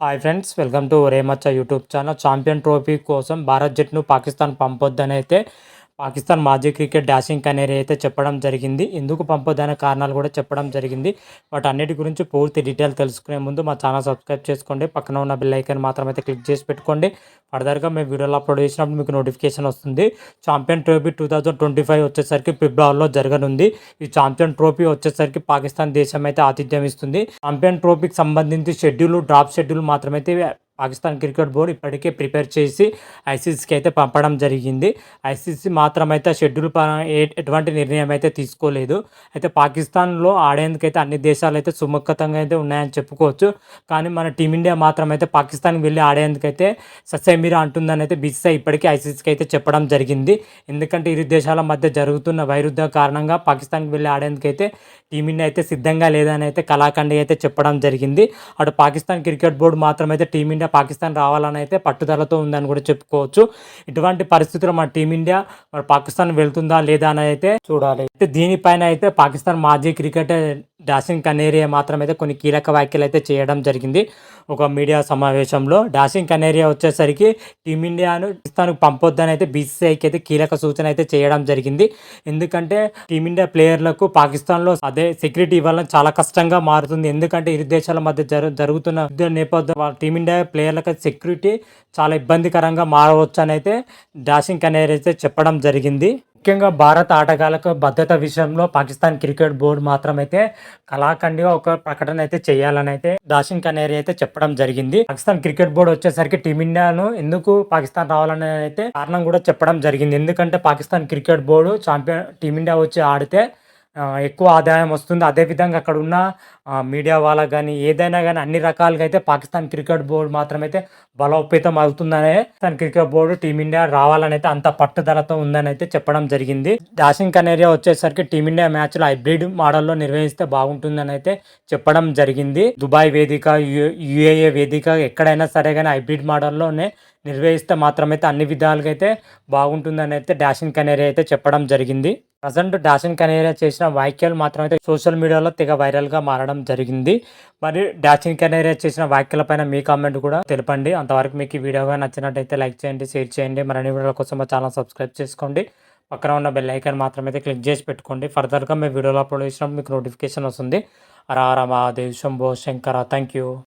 Hi friends, welcome to ఒరే మచ్చ YouTube channel. Champion trophy కోసం భారత్ జట్టును పాకిస్తాన్ పంపొద్దని అయితే పాకిస్తాన్ మాజీ క్రికెట్ డాషింగ్ కనేరి అయితే చెప్పడం జరిగింది. ఎందుకు పంపొద్దనే కారణాలు కూడా చెప్పడం జరిగింది. వాటన్నిటి గురించి పూర్తి డీటెయిల్ తెలుసుకునే ముందు మా ఛానల్ సబ్స్క్రైబ్ చేసుకోండి. పక్కన ఉన్న బెల్ ఐకాన్ మాత్రం అయితే క్లిక్ చేసి పెట్టుకోండి. ఫర్దర్గా మేము వీడియోలో అప్లోడ్ చేసినప్పుడు మీకు నోటిఫికేషన్ వస్తుంది. ఛాంపియన్ ట్రోఫీ 2025 వచ్చేసరికి ఫిబ్రవరిలో జరగనుంది. ఈ ఛాంపియన్ ట్రోఫీ వచ్చేసరికి పాకిస్తాన్ దేశం అయితే ఆతిథ్యం ఇస్తుంది. ఛాంపియన్ ట్రోఫీకి సంబంధించి డ్రాప్ షెడ్యూల్ మాత్రమైతే పాకిస్తాన్ క్రికెట్ బోర్డు ఇప్పటికే ప్రిపేర్ చేసి ఐసీసీకి అయితే పంపడం జరిగింది. ఐసీసీ మాత్రమైతే షెడ్యూల్ ఎటువంటి నిర్ణయం అయితే తీసుకోలేదు. అయితే పాకిస్తాన్లో ఆడేందుకైతే అన్ని దేశాలు అయితే సుముఖతంగా అయితే ఉన్నాయని చెప్పుకోవచ్చు. కానీ మన టీమిండియా మాత్రం అయితే పాకిస్తాన్కి వెళ్ళి ఆడేందుకైతే ససేమిరా అంటుందని అయితే బీసీసీఐ ఇప్పటికే ఐసీసీకి అయితే చెప్పడం జరిగింది. ఎందుకంటే ఇరు దేశాల మధ్య జరుగుతున్న వైరుధ్య కారణంగా పాకిస్తాన్కి వెళ్ళి ఆడేందుకైతే టీమిండియా అయితే సిద్ధంగా లేదని అయితే కళాఖండి అయితే చెప్పడం జరిగింది. అటు పాకిస్తాన్ క్రికెట్ బోర్డు మాత్రమైతే టీమిండియా పాకిస్తాన్ రావాలని అయితే పట్టుదలతో ఉందని కూడా చెప్పుకోవచ్చు. ఇటువంటి పరిస్థితుల్లో మన టీమిండియా మరి పాకిస్తాన్ వెళ్తుందా లేదా అని అయితే చూడాలి. అయితే దీనిపైన అయితే పాకిస్తాన్ మాజీ క్రికెటర్ డాషింగ్ కనేరియా మాత్రమైతే కొన్ని కీలక వ్యాఖ్యలు అయితే చేయడం జరిగింది. ఒక మీడియా సమావేశంలో డాషింగ్ కనేరియా వచ్చేసరికి టీమిండియాను పాకిస్తాన్కు పంపొద్దని అయితే బీసీసీఐకి అయితే కీలక సూచన అయితే చేయడం జరిగింది. ఎందుకంటే టీమిండియా ప్లేయర్లకు పాకిస్తాన్లో అదే సెక్యూరిటీ ఇవ్వాలని చాలా కష్టంగా మారుతుంది. ఎందుకంటే ఇరు దేశాల మధ్య జరుగుతున్న యుద్ధ నేపథ్యం టీమిండియా ప్లేయర్లకు సెక్యూరిటీ చాలా ఇబ్బందికరంగా మారవచ్చు అని అయితే డాషింగ్ కనేరియా అయితే చెప్పడం జరిగింది. ముఖ్యంగా భారత ఆటగాళ్లకు భద్రత విషయంలో పాకిస్తాన్ క్రికెట్ బోర్డు మాత్రమైతే కళాఖండిగా ఒక ప్రకటన అయితే చేయాలని అయితే డాషింగ్ కనేరి అయితే చెప్పడం జరిగింది. పాకిస్తాన్ క్రికెట్ బోర్డు వచ్చేసరికి టీమిండియాను ఎందుకు పాకిస్తాన్ రావాలని అయితే కారణం కూడా చెప్పడం జరిగింది. ఎందుకంటే పాకిస్తాన్ క్రికెట్ బోర్డు టీమిండియా వచ్చి ఆడితే ఎక్కువ ఆదాయం వస్తుంది. అదేవిధంగా అక్కడ ఉన్న మీడియా వాళ్ళకి కానీ ఏదైనా కానీ అన్ని రకాలుగా అయితే పాకిస్తాన్ క్రికెట్ బోర్డు మాత్రమైతే బలోపేతం అవుతుందనే పాకిస్తాన్ క్రికెట్ బోర్డు టీమిండియా రావాలని అయితే అంత పట్టుదలతో ఉందని అయితే చెప్పడం జరిగింది. డాషింగ్ కనేరియా వచ్చేసరికి టీమిండియా మ్యాచ్లు హైబ్రిడ్ మోడల్లో నిర్వహిస్తే బాగుంటుందని అయితే చెప్పడం జరిగింది. దుబాయ్ వేదిక, యుఏఏ వేదిక ఎక్కడైనా సరే కానీ హైబ్రిడ్ మోడల్లోనే నిర్వహిస్తే మాత్రమైతే అన్ని విధాలుగా అయితే బాగుంటుందని అయితే డాషింగ్ కనేరియా అయితే చెప్పడం జరిగింది. ప్రజెంట్ డాషింగ్ కనేరియా చేసిన వ్యాఖ్యలు మాత్రమైతే సోషల్ మీడియాలో తెగ వైరల్గా మారడం జరిగింది. మరి డాషింగ్ కనేరియా చేసిన వ్యాఖ్యలపైన మీ కామెంట్ కూడా తెలపండి. అంతవరకు మీకు ఈ వీడియోగా నచ్చినట్టయితే లైక్ చేయండి, షేర్ చేయండి. మరిన్ని వీడియోల కోసం మా ఛానల్ సబ్స్క్రైబ్ చేసుకోండి. పక్కన ఉన్న బెల్ ఐకాన్ మాత్రమైతే క్లిక్ చేసి పెట్టుకోండి. ఫర్దర్గా మేము వీడియోలో అప్లోడ్ చేసినప్పుడు మీకు నోటిఫికేషన్ వస్తుంది. హర హర మహాదేవ్, శంభో శంకర. Thank you.